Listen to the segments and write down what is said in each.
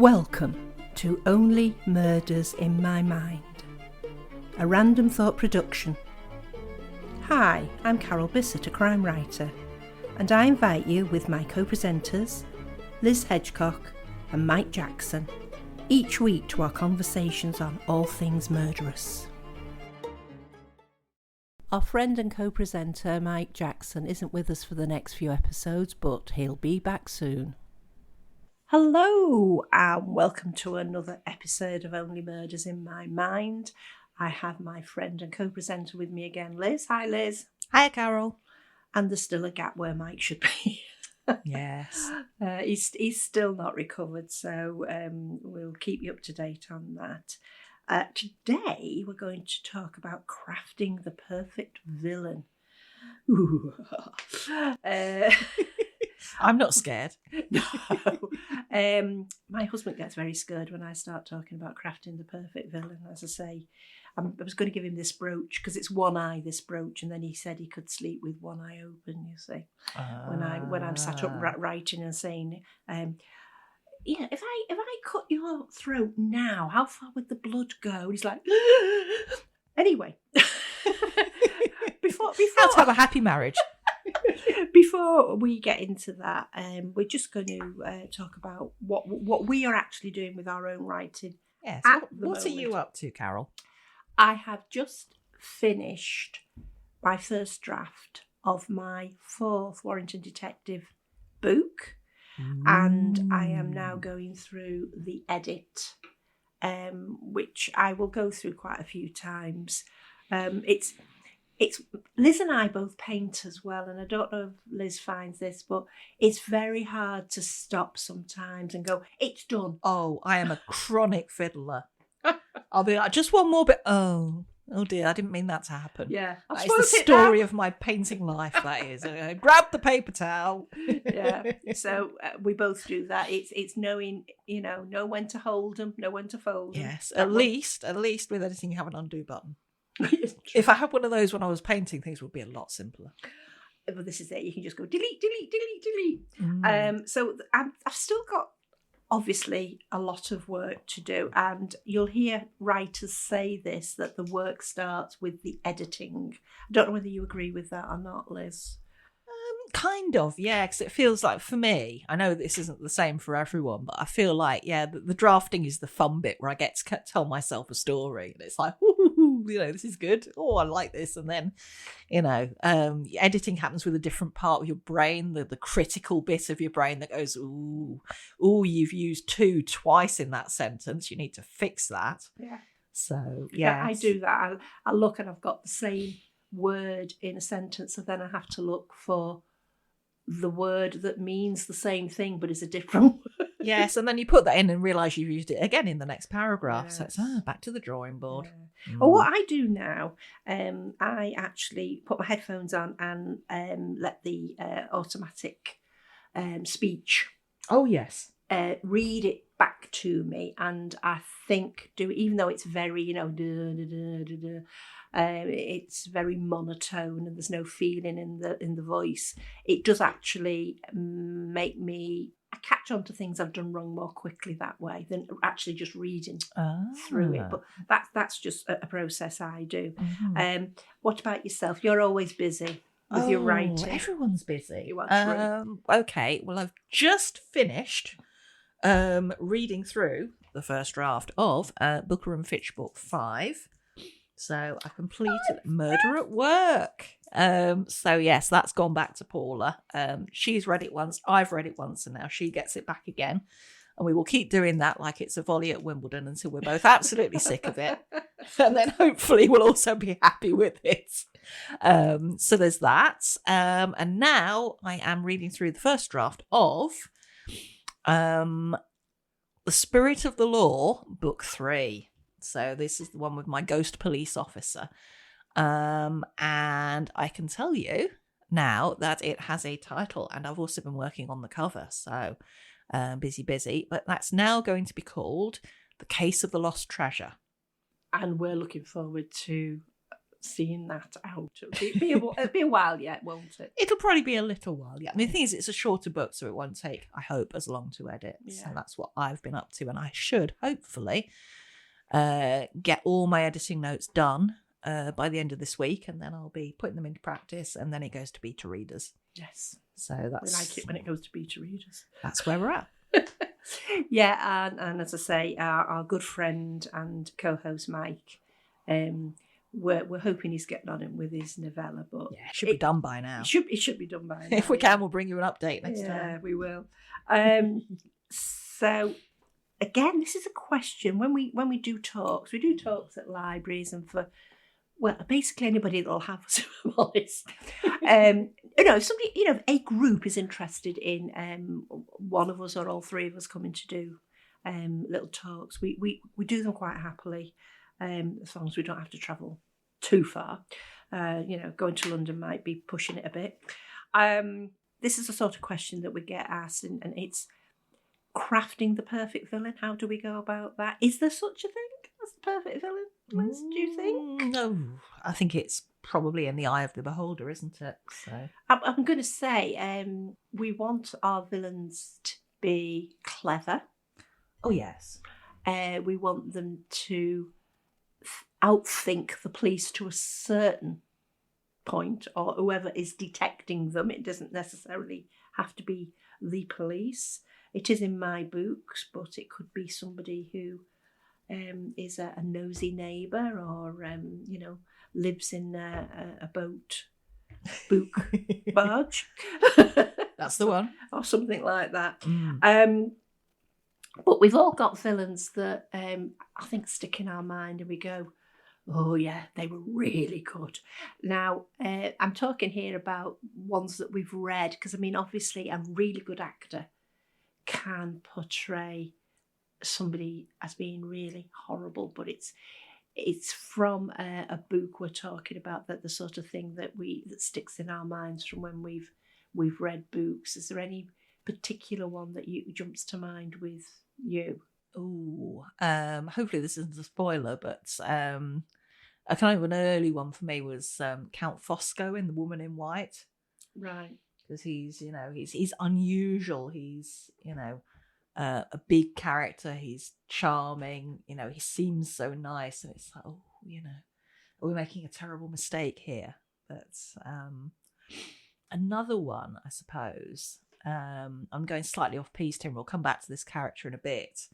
Welcome to Only Murders in My Mind, a Random Thought production. Hi, I'm Carol Bissett, a crime writer, and I invite you with my co-presenters, Liz Hedgecock and Mike Jackson, each week to our conversations on all things murderous. Our friend and co-presenter Mike Jackson isn't with us for the next few episodes, but he'll be back soon. Hello and welcome to another episode of Only Murders in My Mind. I have my friend and co-presenter with me again, Liz. Hi, Liz. Hi, Carol. And there's still a gap where Mike should be. Yes. He's still not recovered, so we'll keep you up to date on that. Today, we're going to talk about crafting the perfect villain. Ooh. I'm not scared. No. My husband gets very scared when I start talking about crafting the perfect villain. As I say, I was going to give him this brooch because it's one eye, this brooch, and then he said he could sleep with one eye open, you see. When I'm sat up writing and saying, if I cut your throat now, how far would the blood go? And he's like, anyway. before Let's have a happy marriage. Before we get into that, we're just going to talk about what we are actually doing with our own writing. Yes. What are you up to, Carol? I have just finished my first draft of my fourth Warrington Detective book, and I am now going through the edit, which I will go through quite a few times. It's Liz and I both paint as well, and I don't know if Liz finds this, but it's very hard to stop sometimes and go, it's done. Oh, I am a chronic fiddler. I'll be like, just one more bit. Oh dear, I didn't mean that to happen. Yeah. That is the story of my painting life, that is. Grab the paper towel. Yeah. So we both do that. It's knowing, know when to hold them, know when to fold them. Yes, at least with editing you have an undo button. If I had one of those when I was painting, things would be a lot simpler. Well, this is it. You can just go delete, delete, delete, delete. So I've still got, obviously, a lot of work to do. And you'll hear writers say this, that the work starts with the editing. I don't know whether you agree with that or not, Liz. Kind of, yeah, because it feels like, for me, I know this isn't the same for everyone, but I feel like, the drafting is the fun bit where I get to tell myself a story. And it's like, this is good. Oh, I like this. And then, editing happens with a different part of your brain, the critical bit of your brain that goes, ooh, you've used to twice in that sentence. You need to fix that. Yeah. So, yeah. I do that. I look and I've got the same word in a sentence, and then I have to look for the word that means the same thing but is a different word. Yes, and then you put that in and realise you've used it again in the next paragraph. Yes. So it's back to the drawing board. Yeah. Well, what I do now, I actually put my headphones on and let the automatic speech. Oh, yes. Read it back to me, and I think even though it's very, it's very monotone and there's no feeling in the voice, it does actually make me catch on to things I've done wrong more quickly that way than actually just reading through it. But that's just a process I do. Mm-hmm. What about yourself? You're always busy with your writing. Everyone's busy. You are okay, well, I've just finished reading through the first draft of Booker and Fitch book 5. So I completed Murder at Work. So yes, that's gone back to Paula. She's read it once, I've read it once, and now she gets it back again. And we will keep doing that like it's a volley at Wimbledon until we're both absolutely sick of it. And then hopefully we'll also be happy with it. So there's that. And now I am reading through the first draft of The Spirit of the Law, book 3. So this is the one with my ghost police officer. And I can tell you now that it has a title, and I've also been working on the cover. So busy. But that's now going to be called The Case of the Lost Treasure. And we're looking forward to seeing that out. It'll be a while yet, won't it? It'll probably be a little while, yeah. I mean, the thing is, it's a shorter book, so it won't take, I hope, as long to edit. Yeah. So that's what I've been up to, and I should, hopefully, get all my editing notes done by the end of this week, and then I'll be putting them into practice, and then it goes to beta readers. Yes. So that's... We like it when it goes to beta readers. That's where we're at. Yeah, and as I say, our good friend and co-host Mike, we're hoping he's getting on it with his novella, but yeah, it should be done by now. It should be done by now. If we can, we'll bring you an update next time. Yeah, we will. So again, this is a question when we do talks. We do talks at libraries and for basically anybody that'll have us, if I'm honest. If somebody, if a group is interested in one of us or all three of us coming to do little talks, we do them quite happily, as long as we don't have to travel too far. Going to London might be pushing it a bit. This is the sort of question that we get asked, and it's crafting the perfect villain. How do we go about that? Is there such a thing as the perfect villain, Liz, do you think? No, I think it's probably in the eye of the beholder, isn't it? So I'm going to say we want our villains to be clever. Oh, yes. We want them to outthink the police to a certain point, or whoever is detecting them. It doesn't necessarily have to be the police. It is in my books, but it could be somebody who is a nosy neighbour, or lives in a book barge. That's the one, or something like that. But we've all got villains that I think stick in our mind, and we go, oh yeah, they were really good. Now, I'm talking here about ones that we've read, because I mean, obviously, a really good actor can portray somebody as being really horrible, but it's from a book we're talking about, that the sort of thing that sticks in our minds from when we've read books. Is there any particular one that jumps to mind with you? Oh, hopefully this isn't a spoiler, but a kind of an early one for me was Count Fosco in The Woman in White. Right. Because he's unusual. He's, a big character. He's charming. He seems so nice, and it's like, oh, are we making a terrible mistake here? But another one, I suppose. I'm going slightly off piece here. We'll come back to this character in a bit.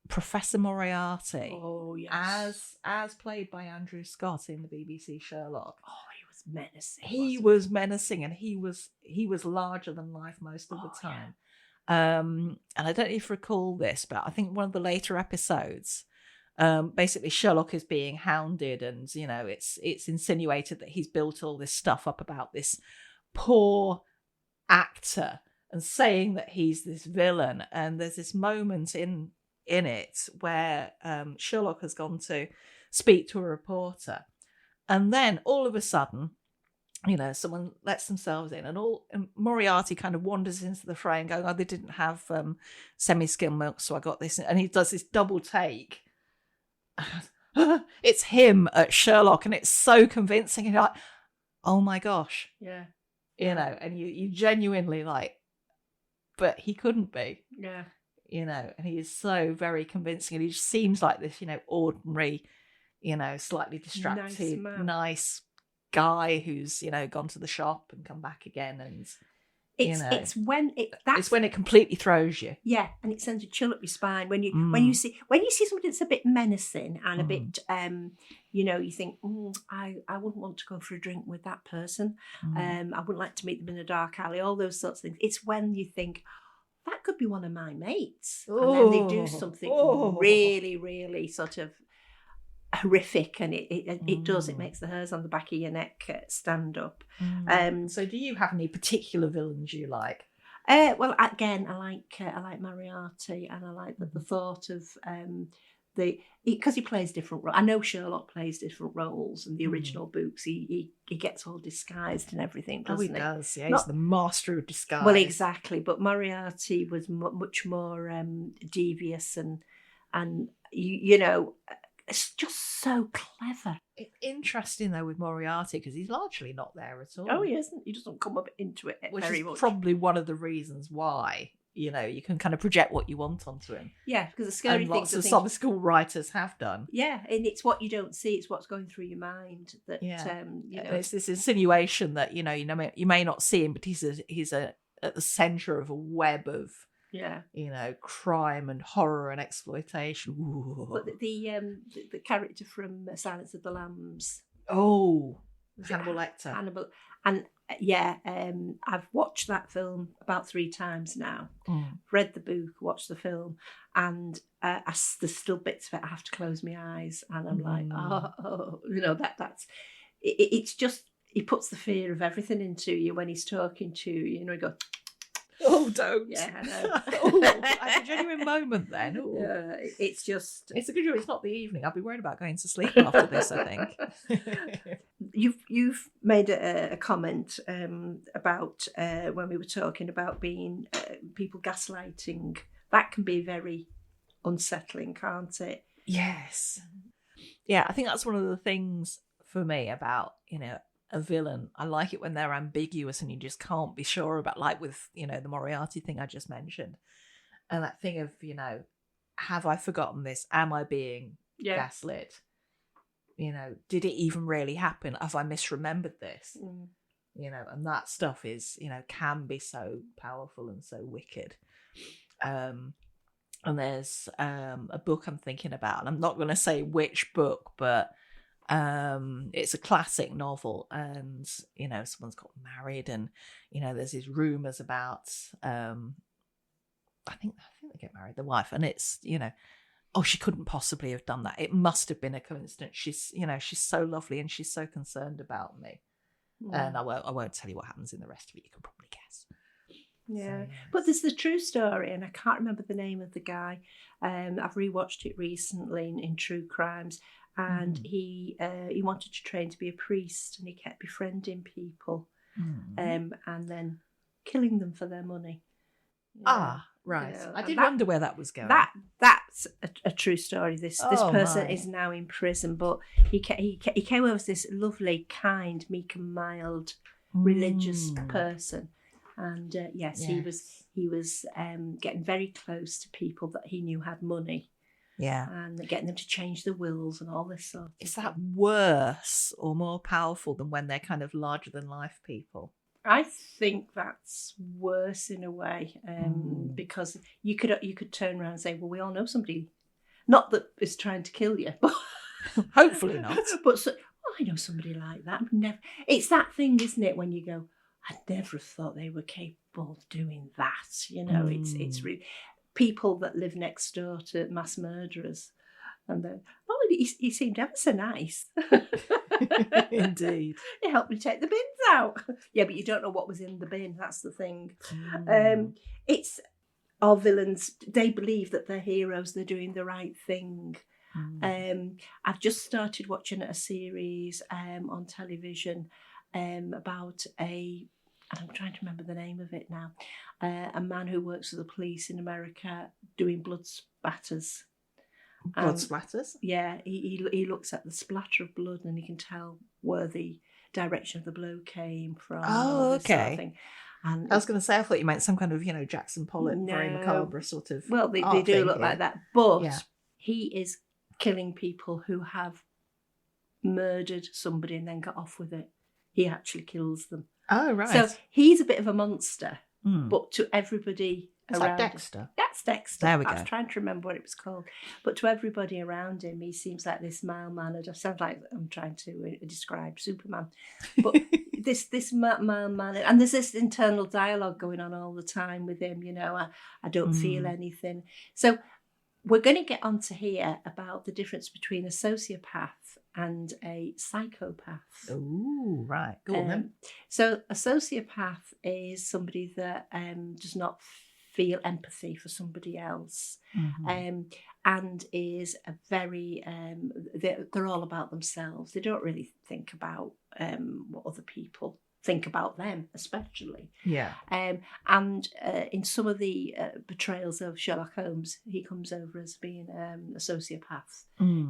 Professor Moriarty. Oh yes. As played by Andrew Scott in the BBC Sherlock. Oh, he was menacing. He was menacing, and he was larger than life most of the time. Yeah. And I don't know if you recall this, but I think one of the later episodes, basically Sherlock is being hounded, and it's insinuated that he's built all this stuff up about this poor actor and saying that he's this villain. And there's this moment in it where Sherlock has gone to speak to a reporter, and then all of a sudden, someone lets themselves in, and Moriarty kind of wanders into the fray and going, oh, they didn't have semi-skimmed milk, so I got this, and he does this double take. It's him at Sherlock, and it's so convincing, and you're like, oh my gosh. Yeah. And you genuinely like, but he couldn't be. Yeah. And he is so very convincing, and he just seems like this, ordinary, slightly distracted, nice guy who's, gone to the shop and come back again, and it's when it completely throws you. Yeah, and it sends a chill up your spine when you see somebody that's a bit menacing and a bit you think, I wouldn't want to go for a drink with that person. I wouldn't like to meet them in a dark alley, all those sorts of things. It's when you think, that could be one of my mates. And then they do something really, really sort of horrific, and it does. It makes the hairs on the back of your neck stand up. So do you have any particular villains you like? Well, again, I like Moriarty, and I like the thought of because he plays different roles. I know Sherlock plays different roles in the original books. He gets all disguised and everything, doesn't he? Oh, he does. Yeah, he's the master of disguise. Well, exactly. But Moriarty was much more devious and it's just so clever. It's interesting though with Moriarty because he's largely not there at all. Oh, he isn't. He doesn't come up into it Which very is much. probably one of the reasons why, you know, you can kind of project what you want onto him. Yeah, because the scary and thing. Lots of summer school writers have done. Yeah, and it's what you don't see; it's what's going through your mind. That you know, it's this insinuation that you may not see him, but he's at the center of a web of crime and horror and exploitation. Ooh. But the character from Silence of the Lambs. Oh, Hannibal Lecter. Hannibal, and I've watched that film about 3 times now. Read the book, watched the film, and there's still bits of it I have to close my eyes, and I'm like, that's it's just, he puts the fear of everything into you when he's talking to you. You know, he goes, oh, don't. Yeah, I know. I had a genuine moment then. Yeah, it's just... It's a good job it's not the evening. I'll be worried about going to sleep after this, I think. You've made a comment about when we were talking about being people gaslighting. That can be very unsettling, can't it? Yes. Yeah, I think that's one of the things for me about, a villain. I like it when they're ambiguous and you just can't be sure about, like with, the Moriarty thing I just mentioned. And that thing of, have I forgotten this? Am I being gaslit? Did it even really happen? Have I misremembered this? And that stuff is, can be so powerful and so wicked. And there's a book I'm thinking about, and I'm not going to say which book, but it's a classic novel, and someone's got married, and there's these rumors about I think they get married, the wife, and it's she couldn't possibly have done that. It must have been a coincidence. She's so lovely and she's so concerned about me. And I won't tell you what happens in the rest of it. You can probably guess. Yeah, so, yes. But there's the true story, and I can't remember the name of the guy. I've rewatched it recently in True Crimes. And he wanted to train to be a priest, and he kept befriending people, and then killing them for their money. Right. I did wonder where that was going. That's a true story. This person is now in prison, but he came over as this lovely, kind, meek and mild, religious person, and he was getting very close to people that he knew had money. Yeah. And getting them to change the wills and all this sort of Is that worse or more powerful than when they're kind of larger than life people? I think that's worse in a way, because you could turn around and say, well, we all know somebody, not that is trying to kill you, but hopefully not. But I know somebody like that. It's that thing, isn't it, when you go, I never thought they were capable of doing that. It's really... people that live next door to mass murderers, and he seemed ever so nice. Indeed. He helped me take the bins out. Yeah, but you don't know what was in the bin. That's the thing. It's our villains. They believe that they're heroes. They're doing the right thing. I've just started watching a series on television about I'm trying to remember the name of it now. A man who works for the police in America doing blood spatters. Blood splatters? Yeah, he looks at the splatter of blood and he can tell where the direction of the blow came from. Oh, okay. Sort of thing. And I was going to say, I thought you meant some kind of, Jackson Pollock, very macabre sort of. Well, they do look like that. But he is killing people who have murdered somebody and then got off with it. He actually kills them. Oh, right. So he's a bit of a monster, but to everybody it's around like Dexter. him, that's Dexter. There we go. I was trying to remember what it was called. But to everybody around him, he seems like this mild-mannered. It sounds like I'm trying to describe Superman. But this mild-mannered, and there's this internal dialogue going on all the time with him, I don't feel anything. So we're going to get on to hear about the difference between a sociopath and a psychopath. Oh, right. Go on then. So a sociopath is somebody that does not feel empathy for somebody else, and is a very they're all about themselves. They don't really think about what other people think about them, especially. Yeah. And in some of the portrayals of Sherlock Holmes, he comes over as being a sociopath.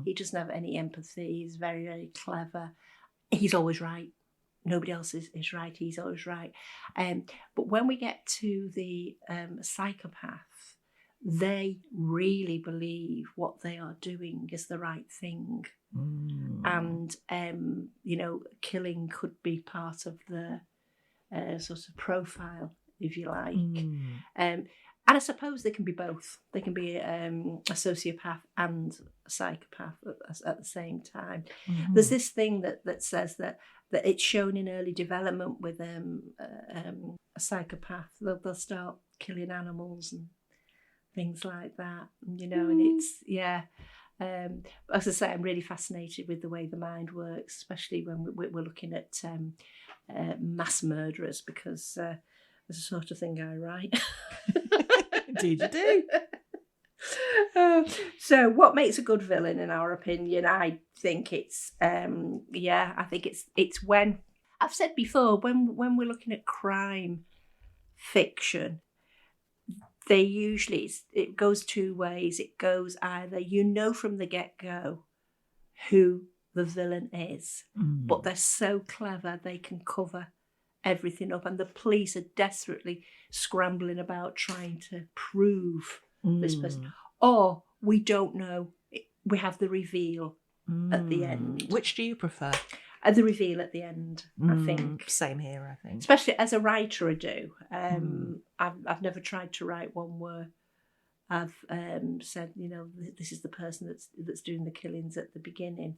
He doesn't have any empathy. He's very, very clever. He's always right. Nobody else is right. He's always right. But when we get to the psychopath, they really believe what they are doing is the right thing. And, killing could be part of the sort of profile, if you like. And I suppose they can be both. They can be a sociopath and a psychopath at the same time. There's this thing that says that it's shown in early development with a psychopath. They'll start killing animals and things like that, and it's, as I say, I'm really fascinated with the way the mind works, especially when we're looking at mass murderers, because there's the sort of thing I write. Indeed you do. So what makes a good villain, in our opinion? I think it's it's when, I've said before, when we're looking at crime fiction, they usually, it goes two ways. It goes either, from the get-go who the villain is, but they're so clever they can cover everything up, and the police are desperately scrambling about trying to prove this person. Or we don't know. We have the reveal at the end. Which do you prefer? The reveal at the end, I think. Same here, I think. Especially as a writer, I do. I've never tried to write one where I've said, this is the person that's doing the killings at the beginning.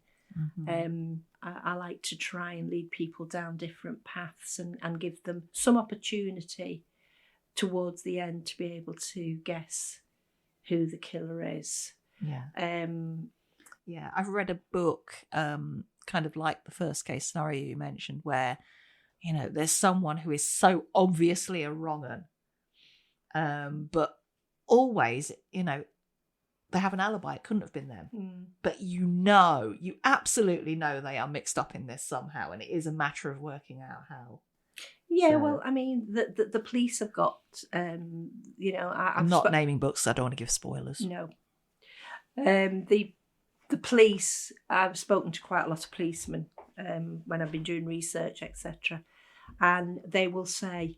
I like to try and lead people down different paths and give them some opportunity towards the end to be able to guess who the killer is. I've read a book kind of like the first case scenario you mentioned, where there's someone who is so obviously a wrong un, but always they have an alibi. It couldn't have been them, but you absolutely know they are mixed up in this somehow, and it is a matter of working out how. Well, I mean, the police have got, I'm not naming books, so I don't want to give spoilers. No. The police, I've spoken to quite a lot of policemen when I've been doing research, etc. And they will say,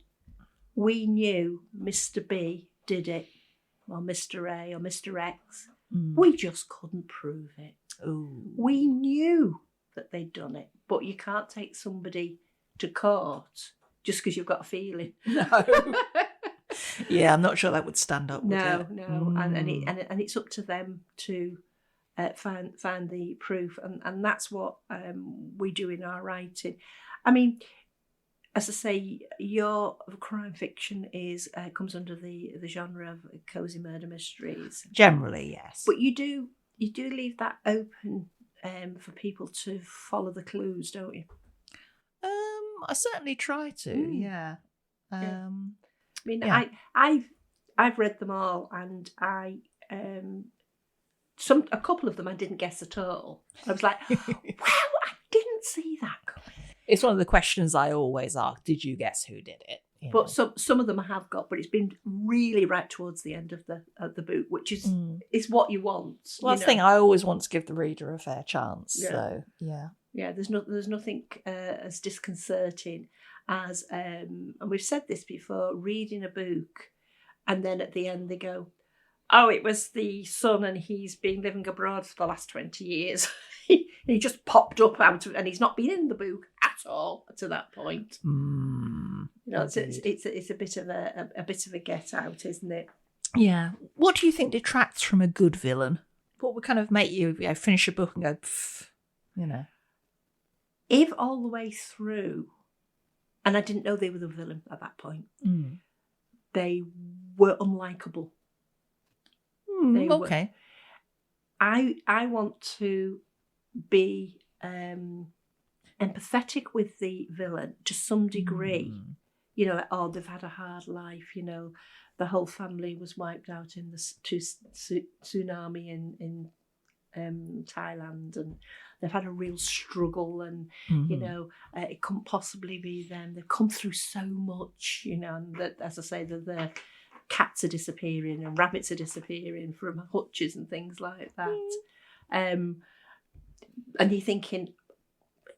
we knew Mr. B did it, or Mr. A, or Mr. X. We just couldn't prove it. Ooh. We knew that they'd done it, but you can't take somebody to court just because you've got a feeling. No. Yeah, I'm not sure that would stand up. No. And it's up to them to find the proof, and that's what we do in our writing. I mean, as I say, your crime fiction comes under the genre of cosy murder mysteries. Generally, yes. But you do leave that open for people to follow the clues, don't you? I certainly try to. Yeah. I mean, yeah. I've read them all, and a couple of them I didn't guess at all. I was like, wow, I didn't see that coming. It's one of the questions I always ask. Did you guess who did it? But some of them I have got, but it's been really right towards the end of the book, which is what you want. Well, that's the thing. I always want to give the reader a fair chance. Yeah. So yeah. Yeah, there's nothing as disconcerting as, and we've said this before, reading a book and then at the end they go, oh, it was the son and he's been living abroad for the last 20 years. He just popped up and he's not been in the book at all to that point. It's a bit of a get out, isn't it? Yeah. What do you think detracts from a good villain? What would kind of make you finish a book and go, pff, If all the way through, and I didn't know they were the villain at that point, they were unlikable. Okay. I want to be empathetic with the villain to some degree. They've had a hard life. The whole family was wiped out in the tsunami in Thailand, and they've had a real struggle, and it couldn't possibly be them. They've come through so much, and that, as I say, the cats are disappearing and rabbits are disappearing from hutches and things like that. And you're thinking,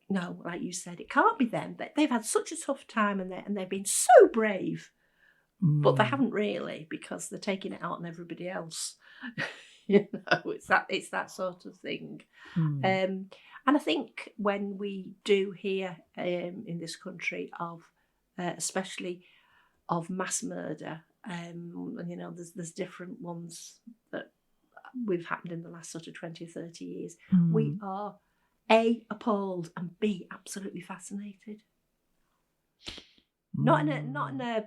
no, like you said, it can't be them. They've had such a tough time, and they've been so brave, but they haven't really, because they're taking it out on everybody else. It's that sort of thing. And I think when we do hear in this country of, especially of mass murder, and there's different ones that we've happened in the last sort of 20 or 30 years. We are A, appalled, and B, absolutely fascinated. Not in a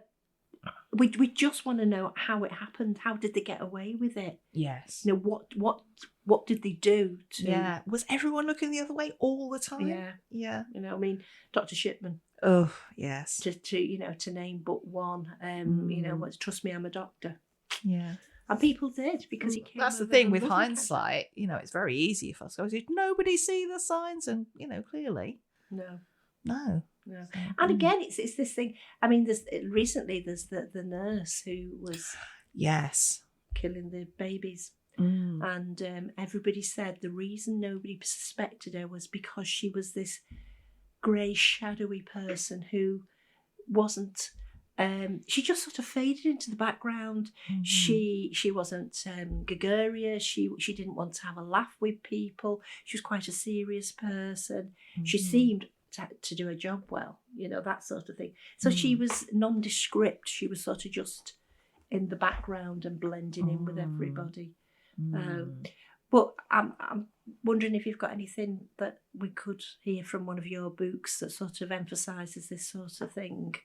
we just want to know how it happened. How did they get away with it? Yes. What did they do to? Yeah. Was everyone looking the other way all the time? Yeah. Yeah. Dr. Shipman. Oh, yes. To name but one. Trust me, I'm a doctor. Yeah. And people did, because he came. That's the thing with hindsight. It's very easy for us. Did nobody see the signs? And clearly, no. And again, it's this thing. There's the nurse who was killing the babies, and everybody said the reason nobody suspected her was because she was this grey, shadowy person who wasn't. She just sort of faded into the background. Mm-hmm. She wasn't gregarious. She didn't want to have a laugh with people. She was quite a serious person. Mm-hmm. She seemed to do her job well, that sort of thing. So she was nondescript. She was sort of just in the background and blending in with everybody. But I'm wondering if you've got anything that we could hear from one of your books that sort of emphasises this sort of thing.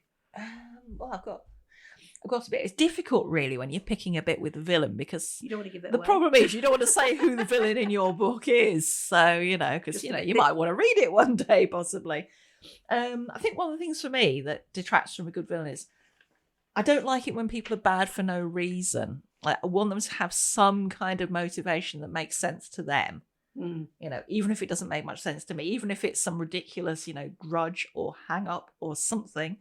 Well, I've got a bit. It's difficult, really, when you're picking a bit with the villain, because you don't want to give it the away. problem is you don't want to say who the villain in your book is. So because you might want to read it one day, possibly. I think one of the things for me that detracts from a good villain is I don't like it when people are bad for no reason. Like, I want them to have some kind of motivation that makes sense to them. Even if it doesn't make much sense to me, even if it's some ridiculous, grudge or hang up or something.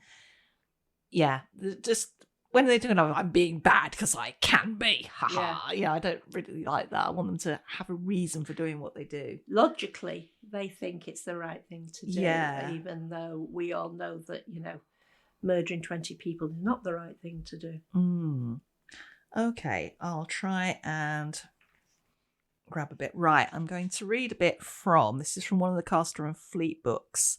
Yeah, just when they're doing, I'm being bad because I can be. Yeah, I don't really like that. I want them to have a reason for doing what they do. Logically, they think it's the right thing to do, even though we all know that, murdering 20 people is not the right thing to do. Okay, I'll try and grab a bit. Right, I'm going to read a bit this is from one of the Castor and Fleet books.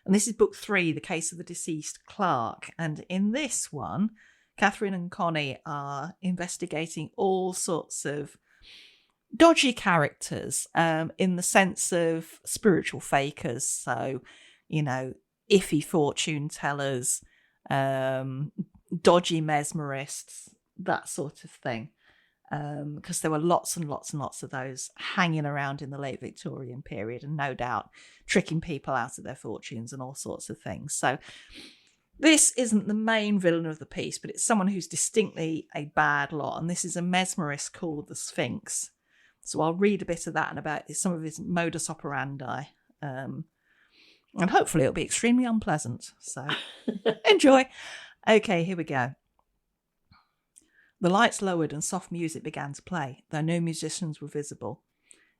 And this is book 3, The Case of the Deceased Clerk. And in this one, Catherine and Connie are investigating all sorts of dodgy characters in the sense of spiritual fakers. So, iffy fortune tellers, dodgy mesmerists, that sort of thing. Because there were lots and lots and lots of those hanging around in the late Victorian period, and no doubt tricking people out of their fortunes and all sorts of things. So this isn't the main villain of the piece, but it's someone who's distinctly a bad lot, and this is a mesmerist called the Sphinx. So I'll read a bit of that and about some of his modus operandi, and hopefully it'll be extremely unpleasant. So enjoy. Okay, here we go. The lights lowered and soft music began to play, though no musicians were visible.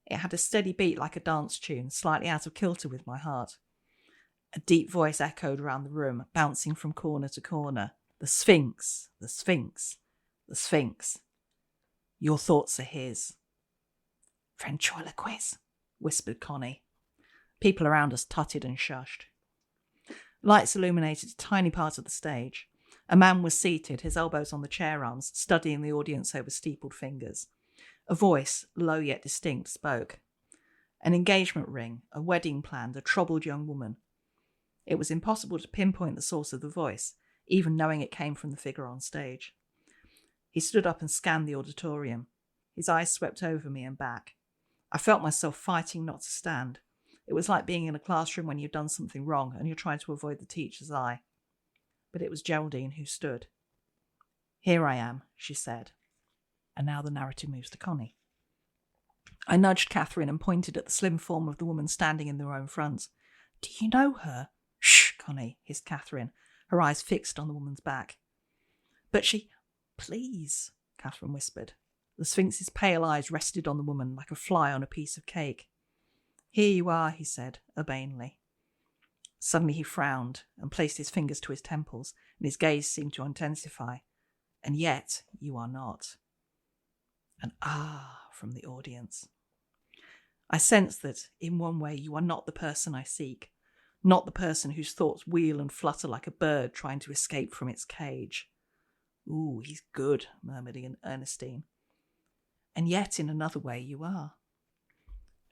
It had a steady beat like a dance tune, slightly out of kilter with my heart. A deep voice echoed around the room, bouncing from corner to corner. The Sphinx, the Sphinx, the Sphinx. Your thoughts are his. Ventriloquies, whispered Connie. People around us tutted and shushed. Lights illuminated a tiny part of the stage. A man was seated, his elbows on the chair arms, studying the audience over steepled fingers. A voice, low yet distinct, spoke. An engagement ring, a wedding planned, a troubled young woman. It was impossible to pinpoint the source of the voice, even knowing it came from the figure on stage. He stood up and scanned the auditorium. His eyes swept over me and back. I felt myself fighting not to stand. It was like being in a classroom when you've done something wrong and you're trying to avoid the teacher's eye. But it was Geraldine who stood. Here I am, she said. And now the narrative moves to Connie. I nudged Catherine and pointed at the slim form of the woman standing in the row in front. Do you know her? Shh, Connie, hissed Catherine, her eyes fixed on the woman's back. But she... Please, Catherine whispered. The Sphinx's pale eyes rested on the woman like a fly on a piece of cake. Here you are, he said, urbanely. Suddenly he frowned and placed his fingers to his temples, and his gaze seemed to intensify. And yet you are not. An ah from the audience. I sense that, in one way, you are not the person I seek, not the person whose thoughts wheel and flutter like a bird trying to escape from its cage. Ooh, he's good, murmured Ernestine. And yet, in another way, you are.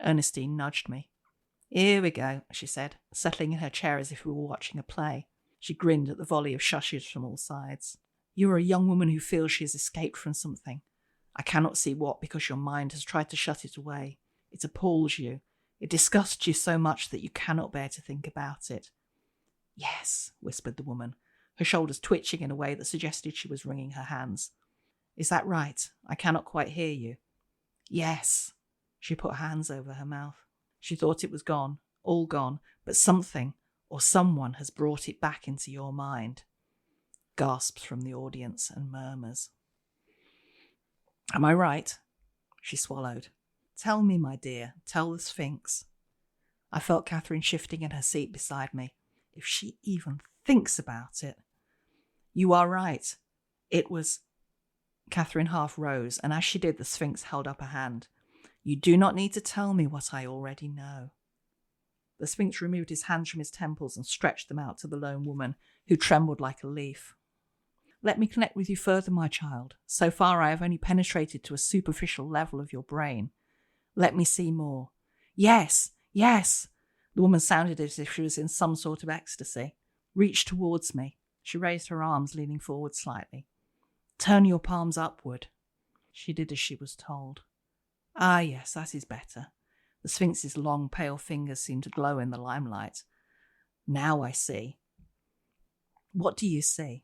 Ernestine nudged me. Here we go, she said, settling in her chair as if we were watching a play. She grinned at the volley of shushes from all sides. You are a young woman who feels she has escaped from something. I cannot see what, because your mind has tried to shut it away. It appalls you. It disgusts you so much that you cannot bear to think about it. Yes, whispered the woman, her shoulders twitching in a way that suggested she was wringing her hands. Is that right? I cannot quite hear you. Yes. She put her hands over her mouth. She thought it was gone, all gone, but something or someone has brought it back into your mind. Gasps from the audience and murmurs. Am I right? She swallowed. Tell me, my dear, tell the Sphinx. I felt Catherine shifting in her seat beside me. If she even thinks about it. You are right. It was... Catherine half rose, and as she did, the Sphinx held up a hand. You do not need to tell me what I already know. The Sphinx removed his hands from his temples and stretched them out to the lone woman, who trembled like a leaf. Let me connect with you further, my child. So far I have only penetrated to a superficial level of your brain. Let me see more. Yes, yes. The woman sounded as if she was in some sort of ecstasy. Reach towards me. She raised her arms, leaning forward slightly. Turn your palms upward. She did as she was told. Ah, yes, that is better. The Sphinx's long, pale fingers seemed to glow in the limelight. Now I see. What do you see?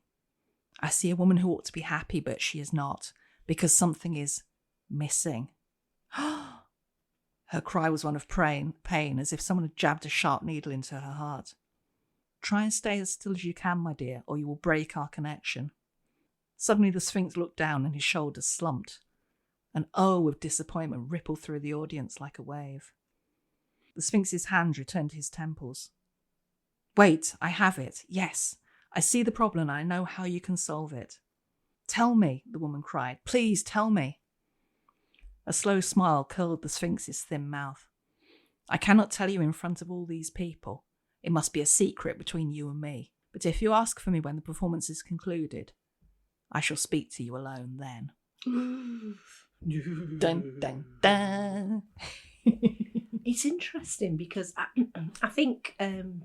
I see a woman who ought to be happy, but she is not, because something is missing. Her cry was one of pain, as if someone had jabbed a sharp needle into her heart. Try and stay as still as you can, my dear, or you will break our connection. Suddenly the Sphinx looked down and his shoulders slumped. An oh of disappointment rippled through the audience like a wave. The Sphinx's hands returned to his temples. Wait, I have it. Yes, I see the problem and I know how you can solve it. Tell me, the woman cried. Please tell me. A slow smile curled the Sphinx's thin mouth. I cannot tell you in front of all these people. It must be a secret between you and me. But if you ask for me when the performance is concluded, I shall speak to you alone then. Dun, dun, dun. It's interesting because I think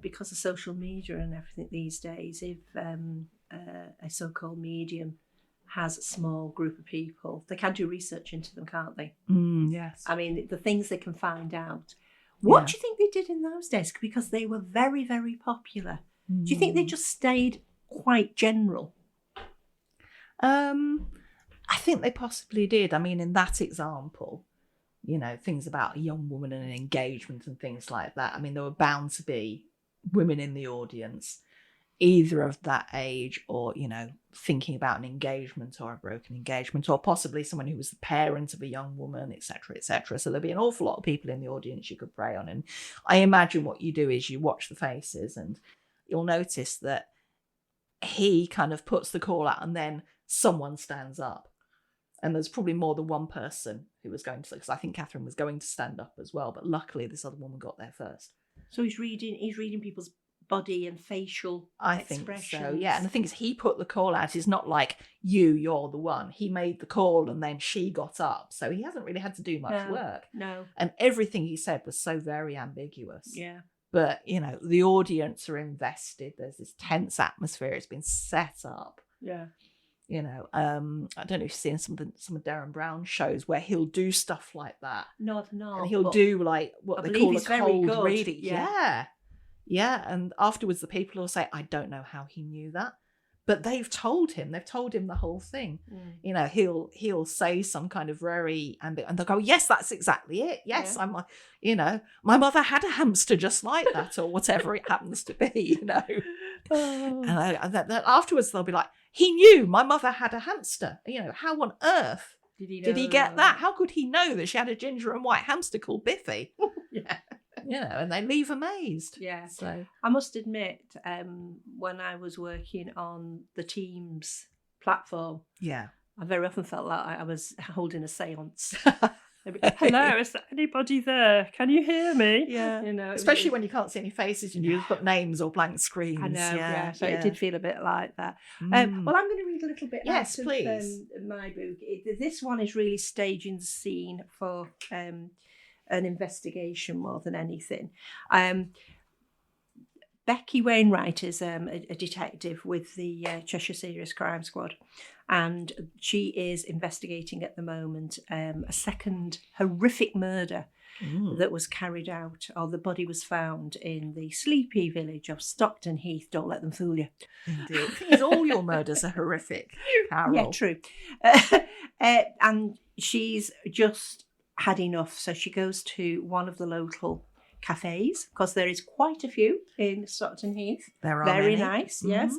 because of social media and everything these days, if a so-called medium has a small group of people, they can do research into them, can't they? Yes. I mean, the things they can find out. What do you think they did in those days? Because they were very, very popular. Do you think they just stayed quite general? I think they possibly did. I mean, in that example, you know, things about a young woman and an engagement and things like that. I mean, there were bound to be women in the audience, either of that age or, you know, thinking about an engagement or a broken engagement, or possibly someone who was the parent of a young woman, etc., etc. So there'd be an awful lot of people in the audience you could prey on. And I imagine what you do is you watch the faces and you'll notice that he kind of puts the call out and then someone stands up. And there's probably more than one person who was going to, because I think Catherine was going to stand up as well, but luckily this other woman got there first. So he's reading people's body and facial expressions. Think so, yeah. And the thing is, he put the call out. It's not like you're the one. He made the call and then she got up. So he hasn't really had to do much work. No. And everything he said was so very ambiguous. Yeah. But, you know, the audience are invested. There's this tense atmosphere. It's been set up. Yeah. You know, I don't know if you've seen some of Darren Brown's shows where he'll do stuff like that. No, I've not. And he'll do like what they call a cold reading. Yeah. Yeah. And afterwards the people will say, I don't know how he knew that, But they've told him the whole thing. You know, he'll say some kind of very and they'll go, yes, that's exactly it. Yes, Yeah. my mother had a hamster just like that, or whatever it happens to be. You know, and then afterwards they'll be like, he knew my mother had a hamster. You know, how on earth did he get that? How could he know that she had a ginger and white hamster called Biffy? Yeah. You know, and they leave amazed. Yeah. So I must admit, when I was working on the Teams platform, yeah, I very often felt like I was holding a seance. Hello, is there anybody there? Can you hear me? Yeah. You know, especially when you can't see any faces and you've got names or blank screens. I know, yeah. So it did feel a bit like that. Well, I'm going to read a little bit Yes, out please. of my book. This one is really staging the scene for an investigation more than anything. Becky Wainwright is a detective with the Cheshire Serious Crime Squad, and she is investigating at the moment a second horrific murder that was carried out, or the body was found in the sleepy village of Stockton Heath. Don't let them fool you. Indeed. The thing is, all your murders are horrific, Carol. Yeah, true. And she's just had enough, so she goes to one of the local cafes, because there is quite a few in Stockton Heath. There are very many. nice, yes.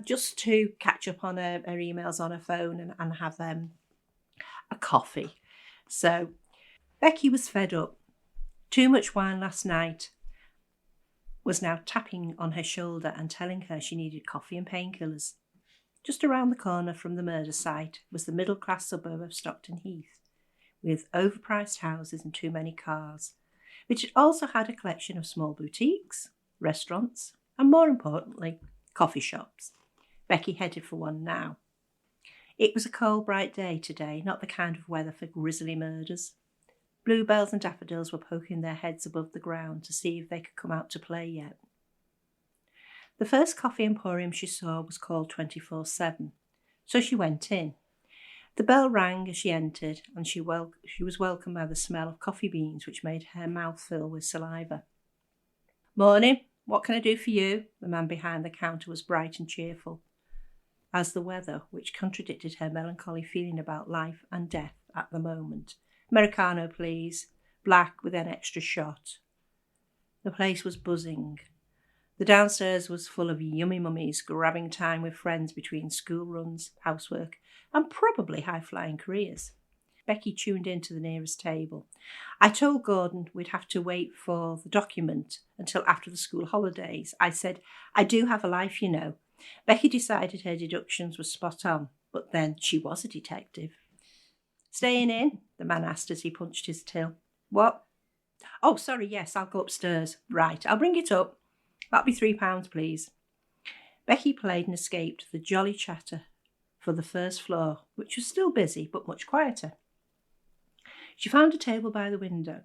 Just to catch up on her emails on her phone and have a coffee. So Becky was fed up. Too much wine last night was now tapping on her shoulder and telling her she needed coffee and painkillers. Just around the corner from the murder site was the middle-class suburb of Stockton Heath, with overpriced houses and too many cars, which also had a collection of small boutiques, restaurants, and more importantly, coffee shops. Becky headed for one now. It was a cold, bright day today, not the kind of weather for grisly murders. Bluebells and daffodils were poking their heads above the ground to see if they could come out to play yet. The first coffee emporium she saw was called 24/7, so she went in. The bell rang as she entered, and she was welcomed by the smell of coffee beans, which made her mouth fill with saliva. Morning, what can I do for you? The man behind the counter was bright and cheerful, as the weather, which contradicted her melancholy feeling about life and death at the moment. Americano, please. Black with an extra shot. The place was buzzing. The downstairs was full of yummy mummies grabbing time with friends between school runs, housework, and probably high-flying careers. Becky tuned into the nearest table. I told Gordon we'd have to wait for the document until after the school holidays. I said, I do have a life, you know. Becky decided her deductions were spot on, but then she was a detective. Staying in? The man asked as he punched his till. What? Oh, sorry, yes, I'll go upstairs. Right, I'll bring it up. That'll be £3, please. Becky played and escaped the jolly chatter for the first floor, which was still busy but much quieter. She found a table by the window.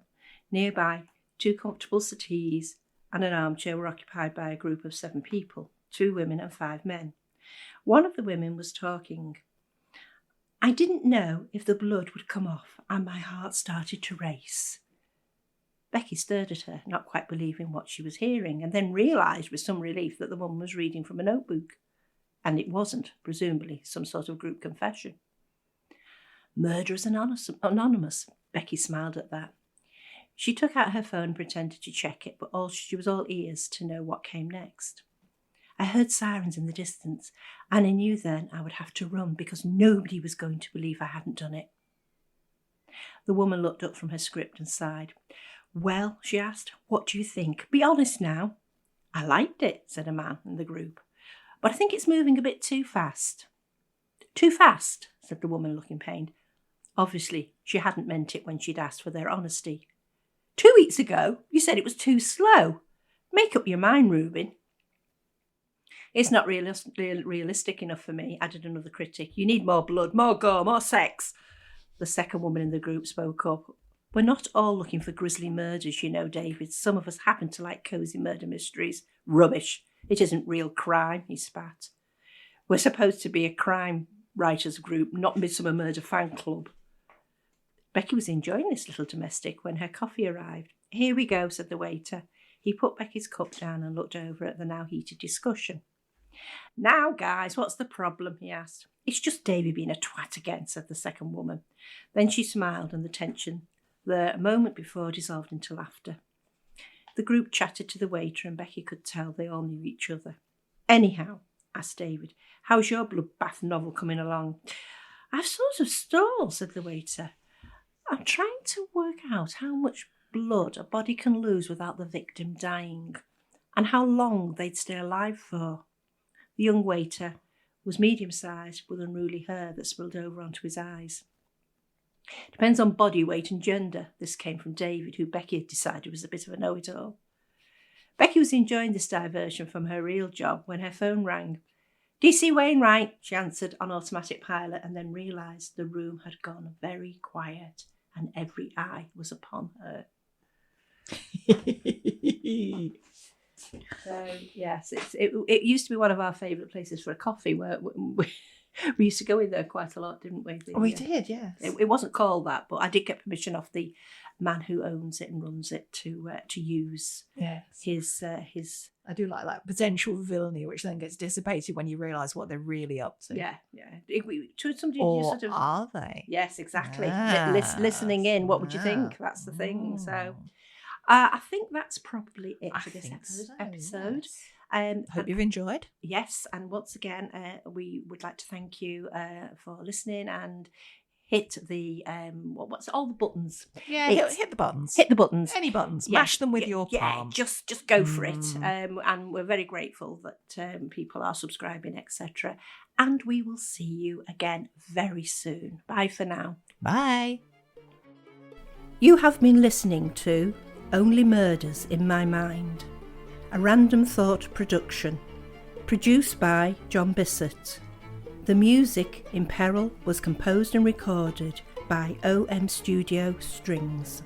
Nearby, 2 comfortable settees and an armchair were occupied by a group of 7 people, 2 women and 5 men. One of the women was talking. I didn't know if the blood would come off, and my heart started to race. Becky stared at her, not quite believing what she was hearing, and then realised with some relief that the woman was reading from a notebook. And it wasn't, presumably, some sort of group confession. Murderers Anonymous. Becky smiled at that. She took out her phone and pretended to check it, but she was all ears to know what came next. I heard sirens in the distance, and I knew then I would have to run because nobody was going to believe I hadn't done it. The woman looked up from her script and sighed. Well, she asked, what do you think? Be honest now. I liked it, said a man in the group, but I think it's moving a bit too fast. Too fast, said the woman, looking pained. Obviously, she hadn't meant it when she'd asked for their honesty. 2 weeks ago, you said it was too slow. Make up your mind, Reuben. It's not realistic enough for me, added another critic. You need more blood, more gore, more sex. The second woman in the group spoke up. We're not all looking for grisly murders, you know, David. Some of us happen to like cosy murder mysteries. Rubbish. It isn't real crime, he spat. We're supposed to be a crime writers group, not Midsummer Murder fan club. Becky was enjoying this little domestic when her coffee arrived. Here we go, said the waiter. He put Becky's cup down and looked over at the now heated discussion. "Now, guys, what's the problem?" he asked. "It's just Davy being a twat again," said the second woman. Then she smiled, and the tension there a moment before dissolved into laughter. The group chatted to the waiter, and Becky could tell they all knew each other. "Anyhow," asked David, "how's your bloodbath novel coming along?" "I've sort of stalled," said the waiter. "I'm trying to work out how much blood a body can lose without the victim dying, and how long they'd stay alive for." The young waiter was medium-sized, with unruly hair that spilled over onto his eyes. "Depends on body weight and gender." This came from David, who Becky had decided was a bit of a know-it-all. Becky was enjoying this diversion from her real job when her phone rang. "DC Wainwright," she answered on automatic pilot, and then realised the room had gone very quiet and every eye was upon her. So, yes, it used to be one of our favourite places for a coffee. Where we used to go in there quite a lot, didn't we? We did, yes. It wasn't called that, but I did get permission off the man who owns it and runs it to use his. I do like that potential villainy, which then gets dissipated when you realise what they're really up to. Yeah. Somebody Or sort of, are they? Yes, exactly. Yes. Listening in, what would you think? That's the thing. So, I think that's probably it for this episode. Yes. Hope you've enjoyed. Yes, and once again, we would like to thank you for listening and hit the what's all the buttons? Yeah, hit the buttons. Hit the buttons. Any buttons. Mash them with your palm. Just go for it. And we're very grateful that people are subscribing, etc. And we will see you again very soon. Bye for now. Bye. You have been listening to Only Murders in My Mind, a Random Thought production, produced by John Bissett. The music in Peril was composed and recorded by OM Studio Strings.